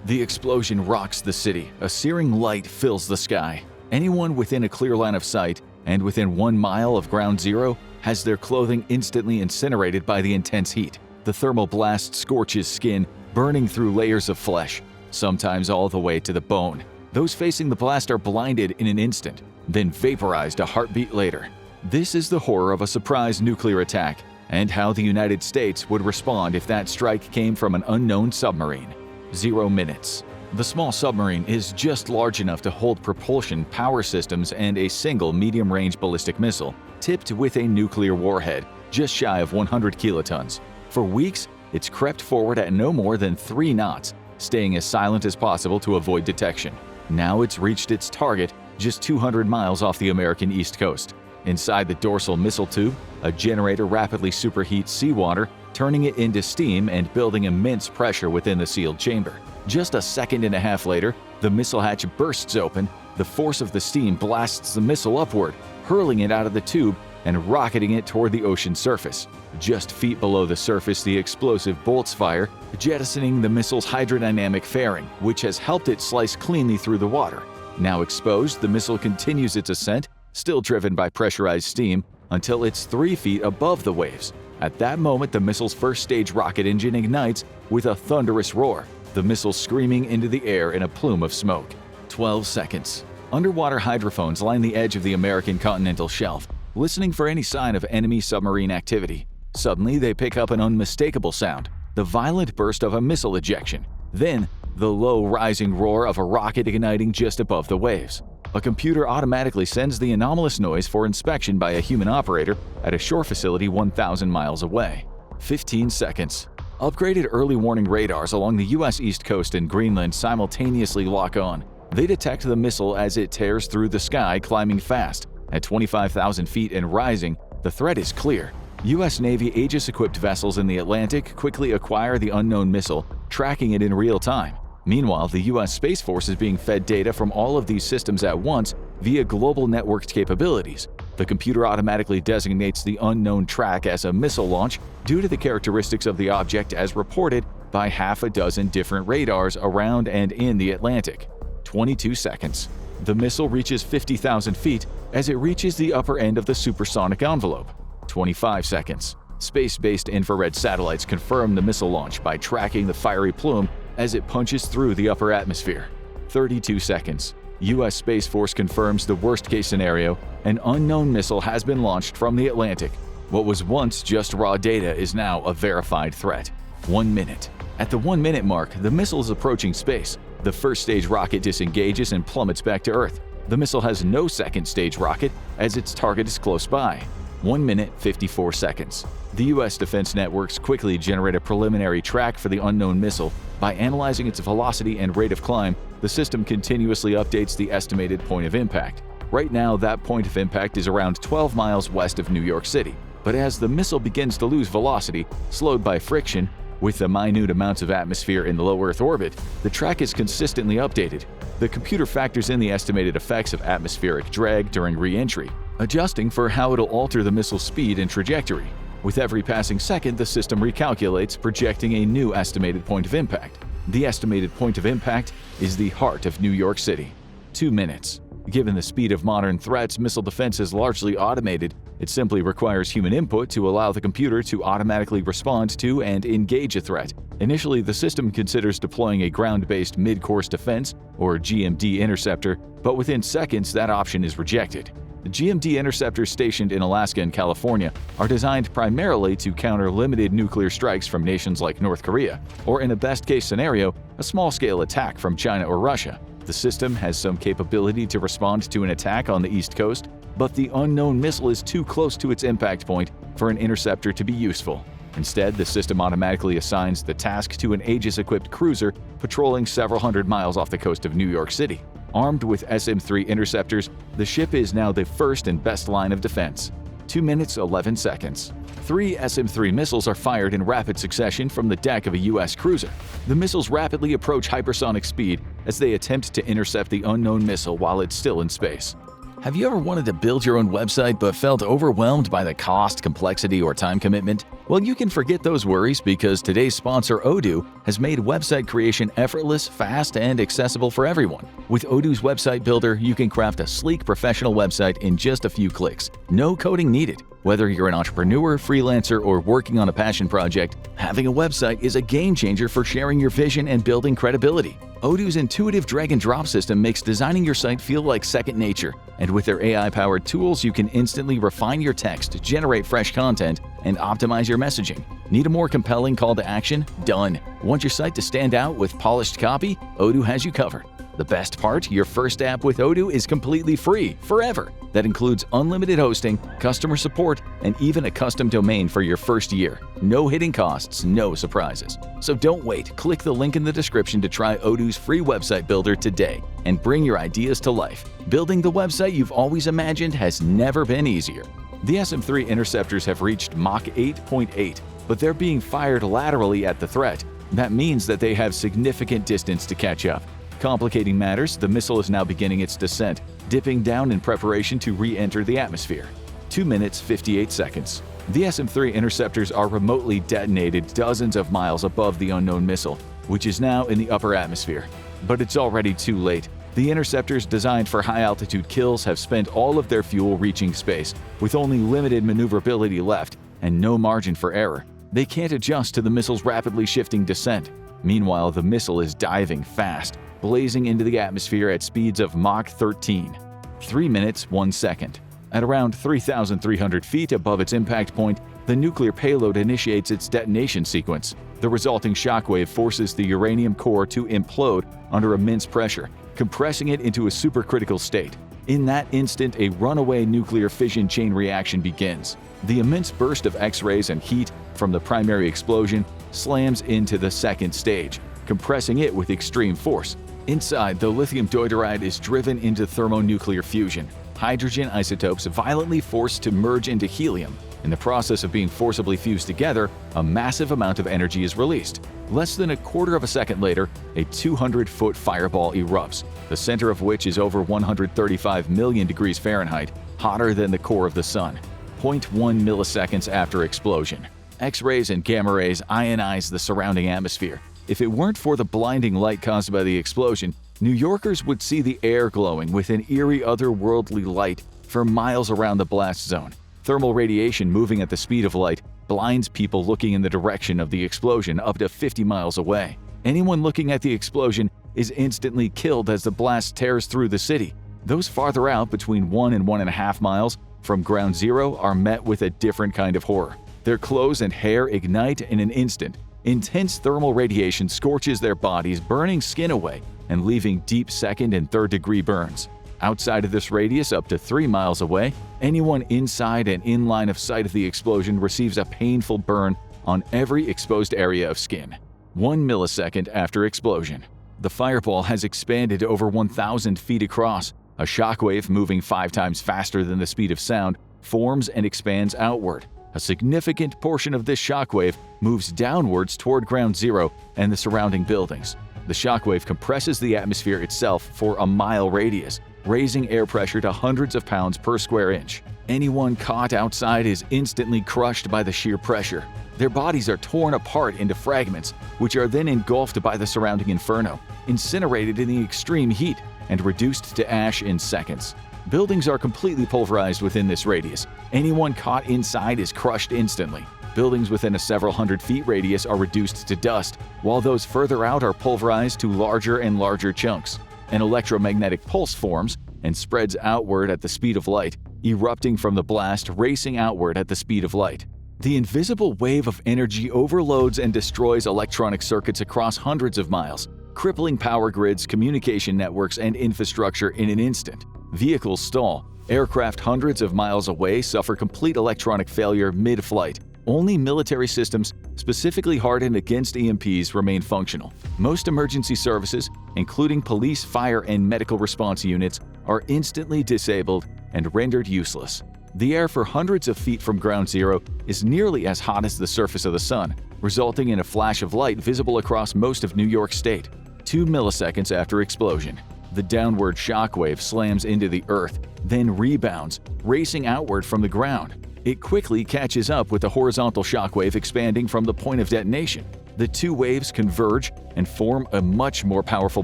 The explosion rocks the city. A searing light fills the sky. Anyone within a clear line of sight and within 1 mile of ground zero has their clothing instantly incinerated by the intense heat. The thermal blast scorches skin, burning through layers of flesh, sometimes all the way to the bone. Those facing the blast are blinded in an instant, then vaporized a heartbeat later. This is the horror of a surprise nuclear attack, and how the United States would respond if that strike came from an unknown submarine. 0 minutes. The small submarine is just large enough to hold propulsion, power systems, and a single medium-range ballistic missile, tipped with a nuclear warhead, just shy of 100 kilotons. For weeks, it's crept forward at no more than 3 knots, staying as silent as possible to avoid detection. Now it's reached its target, just 200 miles off the American East Coast. Inside the dorsal missile tube, a generator rapidly superheats seawater, turning it into steam and building immense pressure within the sealed chamber. Just a second and a half later, the missile hatch bursts open. The force of the steam blasts the missile upward, hurling it out of the tube and rocketing it toward the ocean surface. Just feet below the surface, the explosive bolts fire, jettisoning the missile's hydrodynamic fairing, which has helped it slice cleanly through the water. Now exposed, the missile continues its ascent, still driven by pressurized steam, until it's 3 feet above the waves. At that moment, the missile's first-stage rocket engine ignites with a thunderous roar, the missile screaming into the air in a plume of smoke. 12 seconds. Underwater hydrophones line the edge of the American continental shelf, listening for any sign of enemy submarine activity. Suddenly, they pick up an unmistakable sound, the violent burst of a missile ejection. Then, the low rising roar of a rocket igniting just above the waves. A computer automatically sends the anomalous noise for inspection by a human operator at a shore facility 1,000 miles away. 15 seconds. Upgraded early warning radars along the U.S. East Coast and Greenland simultaneously lock on. They detect the missile as it tears through the sky, climbing fast. At 25,000 feet and rising, the threat is clear. U.S. Navy Aegis-equipped vessels in the Atlantic quickly acquire the unknown missile, tracking it in real time. Meanwhile, the U.S. Space Force is being fed data from all of these systems at once via global networked capabilities. The computer automatically designates the unknown track as a missile launch due to the characteristics of the object as reported by half a dozen different radars around and in the Atlantic. 22 seconds. The missile reaches 50,000 feet as it reaches the upper end of the supersonic envelope. 25 seconds. Space-based infrared satellites confirm the missile launch by tracking the fiery plume as it punches through the upper atmosphere. 32 seconds. U.S. Space Force confirms the worst-case scenario: an unknown missile has been launched from the Atlantic. What was once just raw data is now a verified threat. 1 minute. At the 1-minute mark, the missile is approaching space. The first-stage rocket disengages and plummets back to Earth. The missile has no second-stage rocket as its target is close by. 1 minute, 54 seconds. The U.S. defense networks quickly generate a preliminary track for the unknown missile. By analyzing its velocity and rate of climb, the system continuously updates the estimated point of impact. Right now, that point of impact is around 12 miles west of New York City. But as the missile begins to lose velocity, slowed by friction, with the minute amounts of atmosphere in the low Earth orbit, the track is consistently updated. The computer factors in the estimated effects of atmospheric drag during re-entry, adjusting for how it'll alter the missile's speed and trajectory. With every passing second, the system recalculates, projecting a new estimated point of impact. The estimated point of impact is the heart of New York City. 2 minutes. Given the speed of modern threats, missile defense is largely automated. It simply requires human input to allow the computer to automatically respond to and engage a threat. Initially, the system considers deploying a ground-based mid-course defense, or GMD interceptor, but within seconds that option is rejected. The GMD interceptors stationed in Alaska and California are designed primarily to counter limited nuclear strikes from nations like North Korea, or in a best-case scenario, a small-scale attack from China or Russia. The system has some capability to respond to an attack on the East Coast, but the unknown missile is too close to its impact point for an interceptor to be useful. Instead, the system automatically assigns the task to an Aegis-equipped cruiser patrolling several hundred miles off the coast of New York City. Armed with SM-3 interceptors, the ship is now the first and best line of defense. 2 minutes, 11 seconds. 3 SM-3 missiles are fired in rapid succession from the deck of a U.S. cruiser. The missiles rapidly approach hypersonic speed as they attempt to intercept the unknown missile while it's still in space. Have you ever wanted to build your own website but felt overwhelmed by the cost, complexity, or time commitment? Well, you can forget those worries because today's sponsor Odoo has made website creation effortless, fast, and accessible for everyone. With Odoo's website builder, you can craft a sleek professional website in just a few clicks. No coding needed. Whether you're an entrepreneur, freelancer, or working on a passion project, having a website is a game changer for sharing your vision and building credibility. Odoo's intuitive drag-and-drop system makes designing your site feel like second nature, and with their AI-powered tools, you can instantly refine your text, generate fresh content, and optimize your messaging. Need a more compelling call to action? Done. Want your site to stand out with polished copy? Odoo has you covered. The best part, your first app with Odoo is completely free, forever. That includes unlimited hosting, customer support, and even a custom domain for your first year. No hidden costs, no surprises. So don't wait. Click the link in the description to try Odoo's free website builder today and bring your ideas to life. Building the website you've always imagined has never been easier. The SM-3 interceptors have reached Mach 8.8, but they're being fired laterally at the threat. That means that they have significant distance to catch up. Complicating matters, the missile is now beginning its descent, dipping down in preparation to re-enter the atmosphere. 2 minutes 58 seconds. The SM-3 interceptors are remotely detonated dozens of miles above the unknown missile, which is now in the upper atmosphere. But it's already too late. The interceptors designed for high-altitude kills have spent all of their fuel reaching space, with only limited maneuverability left and no margin for error. They can't adjust to the missile's rapidly shifting descent. Meanwhile, the missile is diving fast, blazing into the atmosphere at speeds of Mach 13. 3 minutes 1 second. At around 3,300 feet above its impact point, the nuclear payload initiates its detonation sequence. The resulting shockwave forces the uranium core to implode under immense pressure, compressing it into a supercritical state. In that instant, a runaway nuclear fission chain reaction begins. The immense burst of X-rays and heat from the primary explosion slams into the second stage, compressing it with extreme force. Inside, the lithium deuteride is driven into thermonuclear fusion. Hydrogen isotopes violently forced to merge into helium. In the process of being forcibly fused together, a massive amount of energy is released. Less than a quarter of a second later, a 200-foot fireball erupts, the center of which is over 135 million degrees Fahrenheit, hotter than the core of the sun. 0.1 milliseconds after explosion, X-rays and gamma rays ionize the surrounding atmosphere. If it weren't for the blinding light caused by the explosion, New Yorkers would see the air glowing with an eerie otherworldly light for miles around the blast zone. Thermal radiation moving at the speed of light blinds people looking in the direction of the explosion up to 50 miles away. Anyone looking at the explosion is instantly killed as the blast tears through the city. Those farther out, between 1 and 1.5 miles from ground zero, are met with a different kind of horror. Their clothes and hair ignite in an instant. Intense thermal radiation scorches their bodies, burning skin away and leaving deep second and third degree burns. Outside of this radius, up to 3 miles away, anyone inside and in line of sight of the explosion receives a painful burn on every exposed area of skin. 1 millisecond after explosion. The fireball has expanded over 1,000 feet across. A shockwave moving 5 times faster than the speed of sound forms and expands outward. A significant portion of this shockwave moves downwards toward ground zero and the surrounding buildings. The shockwave compresses the atmosphere itself for a mile radius, raising air pressure to hundreds of pounds per square inch. Anyone caught outside is instantly crushed by the sheer pressure. Their bodies are torn apart into fragments, which are then engulfed by the surrounding inferno, incinerated in the extreme heat, and reduced to ash in seconds. Buildings are completely pulverized within this radius. Anyone caught inside is crushed instantly. Buildings within a several hundred feet radius are reduced to dust, while those further out are pulverized to larger and larger chunks. An electromagnetic pulse forms and spreads outward at the speed of light, erupting from the blast, racing outward at the speed of light. The invisible wave of energy overloads and destroys electronic circuits across hundreds of miles, crippling power grids, communication networks, and infrastructure in an instant. Vehicles stall. Aircraft hundreds of miles away suffer complete electronic failure mid-flight. Only military systems specifically hardened against EMPs remain functional. Most emergency services, including police, fire, and medical response units, are instantly disabled and rendered useless. The air for hundreds of feet from ground zero is nearly as hot as the surface of the sun, resulting in a flash of light visible across most of New York State. 2 milliseconds after explosion, the downward shockwave slams into the earth, then rebounds, racing outward from the ground. It quickly catches up with the horizontal shockwave expanding from the point of detonation. The two waves converge and form a much more powerful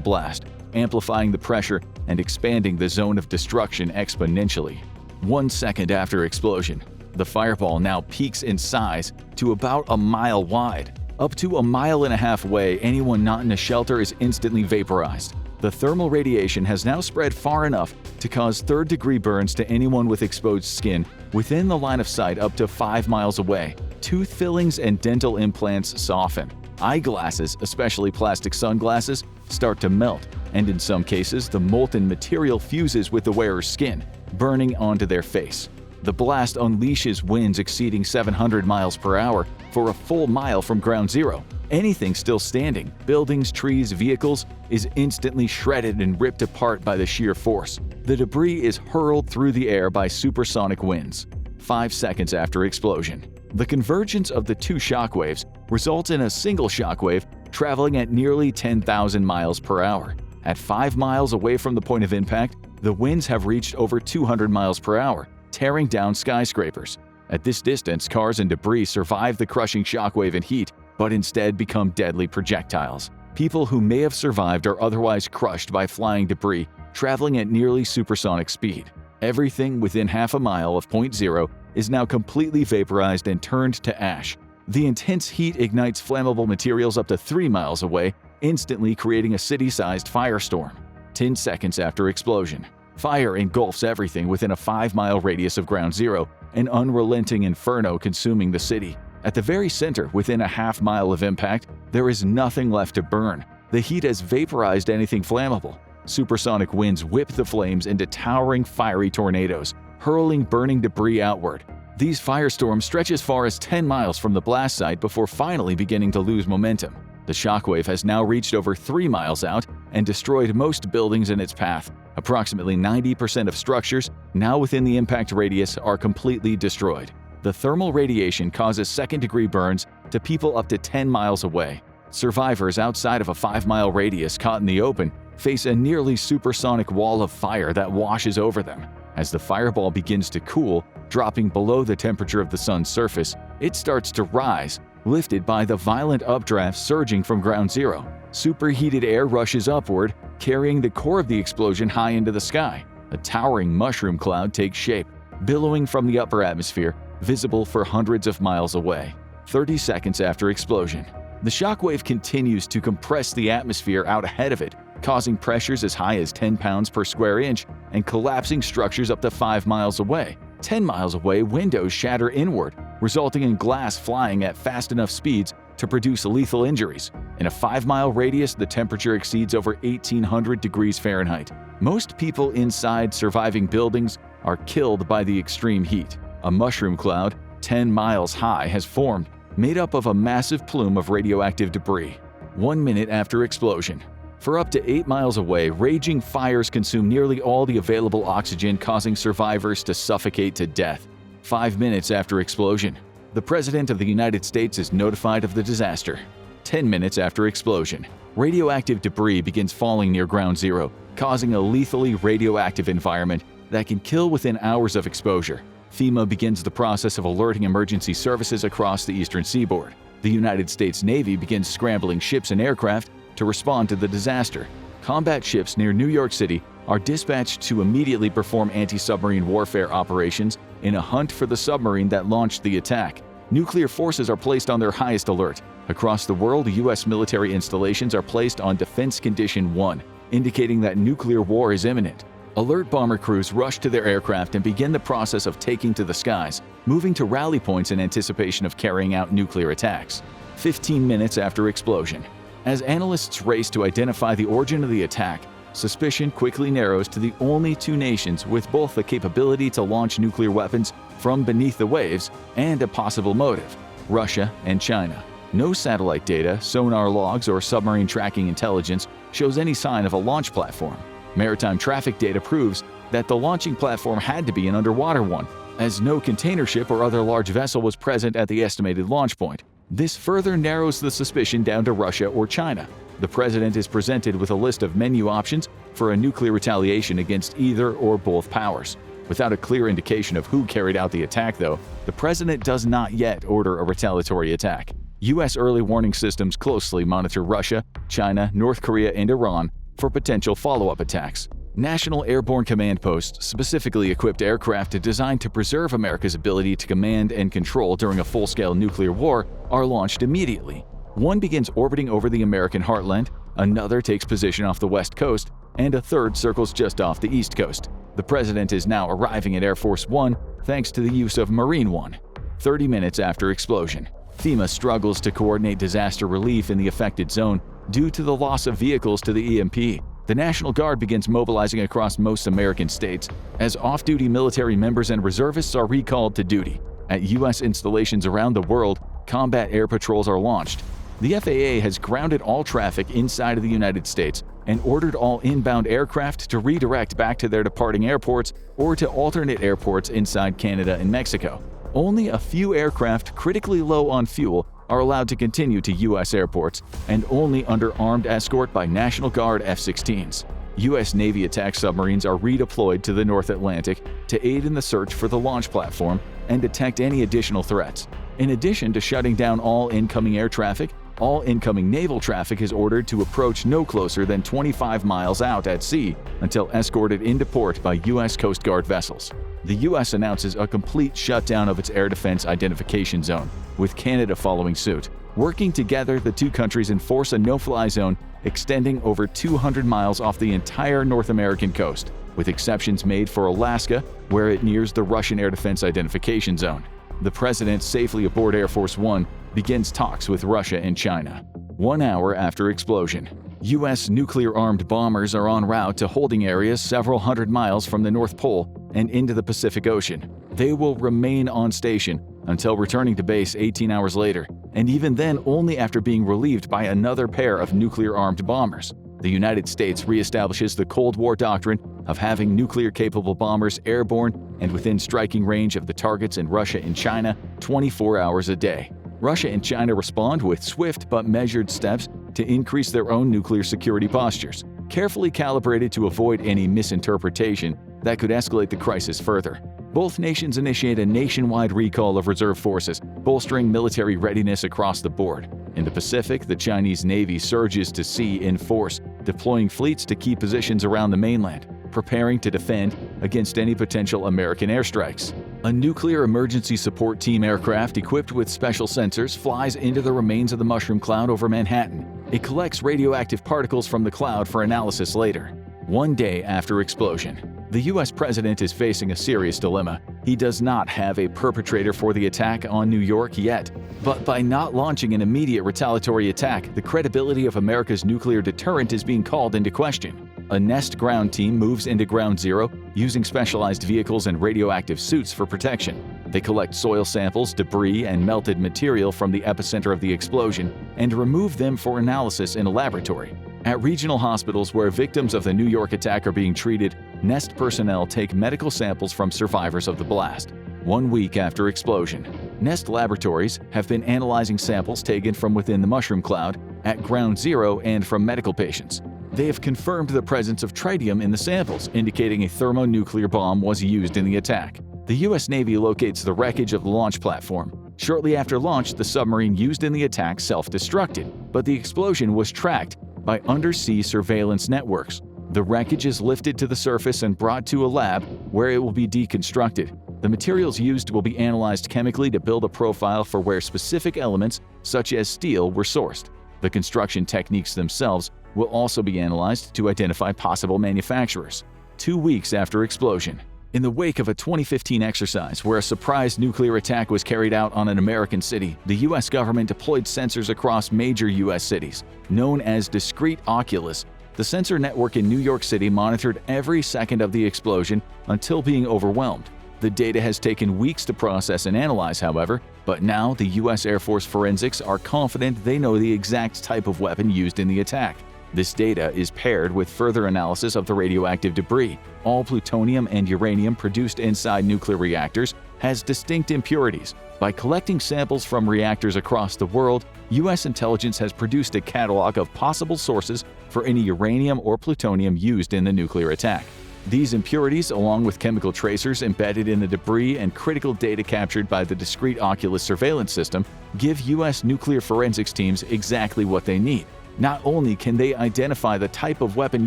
blast, amplifying the pressure and expanding the zone of destruction exponentially. 1 second after explosion, the fireball now peaks in size to about a mile wide. Up to 1.5 miles away, anyone not in a shelter is instantly vaporized. The thermal radiation has now spread far enough to cause third-degree burns to anyone with exposed skin within the line of sight up to 5 miles away. Tooth fillings and dental implants soften. Eyeglasses, especially plastic sunglasses, start to melt, and in some cases, the molten material fuses with the wearer's skin, burning onto their face. The blast unleashes winds exceeding 700 miles per hour for a full mile from ground zero. Anything still standing, buildings, trees, vehicles, is instantly shredded and ripped apart by the sheer force. The debris is hurled through the air by supersonic winds. 5 seconds after explosion, the convergence of the two shockwaves results in a single shockwave traveling at nearly 10,000 miles per hour. At 5 miles away from the point of impact, the winds have reached over 200 miles per hour, tearing down skyscrapers. At this distance, cars and debris survive the crushing shockwave and heat, but instead become deadly projectiles. People who may have survived are otherwise crushed by flying debris traveling at nearly supersonic speed. Everything within half a mile of point zero is now completely vaporized and turned to ash. The intense heat ignites flammable materials up to 3 miles away, instantly creating a city-sized firestorm. 10 seconds after explosion, fire engulfs everything within a 5-mile radius of ground zero, an unrelenting inferno consuming the city. At the very center, within a half mile of impact, there is nothing left to burn. The heat has vaporized anything flammable. Supersonic winds whip the flames into towering fiery tornadoes, hurling burning debris outward. These firestorms stretch as far as 10 miles from the blast site before finally beginning to lose momentum. The shockwave has now reached over 3 miles out and destroyed most buildings in its path. Approximately 90% of structures now within the impact radius are completely destroyed. The thermal radiation causes second-degree burns to people up to 10 miles away. Survivors outside of a 5-mile radius caught in the open face a nearly supersonic wall of fire that washes over them. As the fireball begins to cool, dropping below the temperature of the sun's surface, it starts to rise, lifted by the violent updraft surging from ground zero. Superheated air rushes upward, carrying the core of the explosion high into the sky. A towering mushroom cloud takes shape, billowing from the upper atmosphere, visible for hundreds of miles away. 30 seconds after explosion, the shockwave continues to compress the atmosphere out ahead of it, causing pressures as high as 10 pounds per square inch and collapsing structures up to 5 miles away. 10 miles away, windows shatter inward, resulting in glass flying at fast enough speeds to produce lethal injuries. In a 5-mile radius, the temperature exceeds over 1,800 degrees Fahrenheit. Most people inside surviving buildings are killed by the extreme heat. A mushroom cloud, 10 miles high, has formed, made up of a massive plume of radioactive debris. 1 minute after explosion, for up to 8 miles away, raging fires consume nearly all the available oxygen, causing survivors to suffocate to death. 5 minutes after explosion, the President of the United States is notified of the disaster. 10 minutes after explosion, radioactive debris begins falling near ground zero, causing a lethally radioactive environment that can kill within hours of exposure. FEMA begins the process of alerting emergency services across the eastern seaboard. The United States Navy begins scrambling ships and aircraft to respond to the disaster. Combat ships near New York City are dispatched to immediately perform anti-submarine warfare operations in a hunt for the submarine that launched the attack. Nuclear forces are placed on their highest alert. Across the world, U.S. military installations are placed on Defense Condition 1, indicating that nuclear war is imminent. Alert bomber crews rush to their aircraft and begin the process of taking to the skies, moving to rally points in anticipation of carrying out nuclear attacks. 15 minutes after explosion, as analysts race to identify the origin of the attack, suspicion quickly narrows to the only two nations with both the capability to launch nuclear weapons from beneath the waves and a possible motive: Russia and China. No satellite data, sonar logs, or submarine tracking intelligence shows any sign of a launch platform. Maritime traffic data proves that the launching platform had to be an underwater one, as no container ship or other large vessel was present at the estimated launch point. This further narrows the suspicion down to Russia or China. The president is presented with a list of menu options for a nuclear retaliation against either or both powers. Without a clear indication of who carried out the attack, though, the president does not yet order a retaliatory attack. U.S. early warning systems closely monitor Russia, China, North Korea, and Iran for potential follow-up attacks. National Airborne Command Posts, specifically equipped aircraft designed to preserve America's ability to command and control during a full-scale nuclear war, are launched immediately. One begins orbiting over the American heartland, another takes position off the west coast, and a third circles just off the east coast. The president is now arriving at Air Force One thanks to the use of Marine One. 30 minutes after explosion, FEMA struggles to coordinate disaster relief in the affected zone due to the loss of vehicles to the EMP. The National Guard begins mobilizing across most American states as off-duty military members and reservists are recalled to duty. At U.S. installations around the world, combat air patrols are launched. The FAA has grounded all traffic inside of the United States and ordered all inbound aircraft to redirect back to their departing airports or to alternate airports inside Canada and Mexico. Only a few aircraft critically low on fuel are allowed to continue to U.S. airports, and only under armed escort by National Guard F-16s. U.S. Navy attack submarines are redeployed to the North Atlantic to aid in the search for the launch platform and detect any additional threats. In addition to shutting down all incoming air traffic, all incoming naval traffic is ordered to approach no closer than 25 miles out at sea until escorted into port by U.S. Coast Guard vessels. The U.S. announces a complete shutdown of its air defense identification zone, with Canada following suit. Working together, the two countries enforce a no-fly zone extending over 200 miles off the entire North American coast, with exceptions made for Alaska, where it nears the Russian air defense identification zone. The president, safely aboard Air Force One, begins talks with Russia and China. 1 hour after explosion, U.S. nuclear-armed bombers are en route to holding areas several hundred miles from the North Pole and into the Pacific Ocean. They will remain on station until returning to base 18 hours later, and even then only after being relieved by another pair of nuclear-armed bombers. The United States reestablishes the Cold War doctrine of having nuclear-capable bombers airborne and within striking range of the targets in Russia and China 24 hours a day. Russia and China respond with swift but measured steps to increase their own nuclear security postures, carefully calibrated to avoid any misinterpretation that could escalate the crisis further. Both nations initiate a nationwide recall of reserve forces, bolstering military readiness across the board. In the Pacific, the Chinese Navy surges to sea in force, deploying fleets to key positions around the mainland, preparing to defend against any potential American airstrikes. A nuclear emergency support team aircraft equipped with special sensors flies into the remains of the mushroom cloud over Manhattan. It collects radioactive particles from the cloud for analysis later. 1 day after explosion, the U.S. president is facing a serious dilemma. He does not have a perpetrator for the attack on New York yet, but by not launching an immediate retaliatory attack, the credibility of America's nuclear deterrent is being called into question. A NEST ground team moves into Ground Zero using specialized vehicles and radioactive suits for protection. They collect soil samples, debris, and melted material from the epicenter of the explosion and remove them for analysis in a laboratory. At regional hospitals where victims of the New York attack are being treated, NEST personnel take medical samples from survivors of the blast. 1 week after explosion, NEST laboratories have been analyzing samples taken from within the mushroom cloud at Ground Zero and from medical patients. They have confirmed the presence of tritium in the samples, indicating a thermonuclear bomb was used in the attack. The U.S. Navy locates the wreckage of the launch platform. Shortly after launch, the submarine used in the attack self-destructed, but the explosion was tracked by undersea surveillance networks. The wreckage is lifted to the surface and brought to a lab where it will be deconstructed. The materials used will be analyzed chemically to build a profile for where specific elements, such as steel, were sourced. The construction techniques themselves will also be analyzed to identify possible manufacturers. 2 weeks after explosion, in the wake of a 2015 exercise where a surprise nuclear attack was carried out on an American city, the U.S. government deployed sensors across major U.S. cities. Known as Discrete Oculus, the sensor network in New York City monitored every second of the explosion until being overwhelmed. The data has taken weeks to process and analyze, however, but now the U.S. Air Force forensics are confident they know the exact type of weapon used in the attack. This data is paired with further analysis of the radioactive debris. All plutonium and uranium produced inside nuclear reactors has distinct impurities. By collecting samples from reactors across the world, U.S. intelligence has produced a catalog of possible sources for any uranium or plutonium used in the nuclear attack. These impurities, along with chemical tracers embedded in the debris and critical data captured by the discrete Oculus surveillance system, give U.S. nuclear forensics teams exactly what they need. Not only can they identify the type of weapon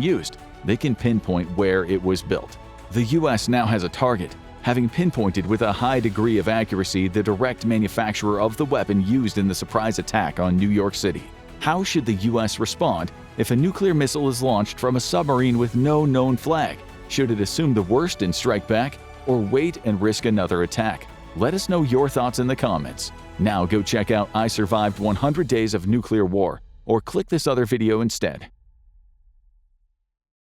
used, they can pinpoint where it was built. The U.S. now has a target, having pinpointed with a high degree of accuracy the direct manufacturer of the weapon used in the surprise attack on New York City. How should the U.S. respond if a nuclear missile is launched from a submarine with no known flag? Should it assume the worst and strike back, or wait and risk another attack? Let us know your thoughts in the comments. Now go check out I Survived 100 Days of Nuclear War, or click this other video instead.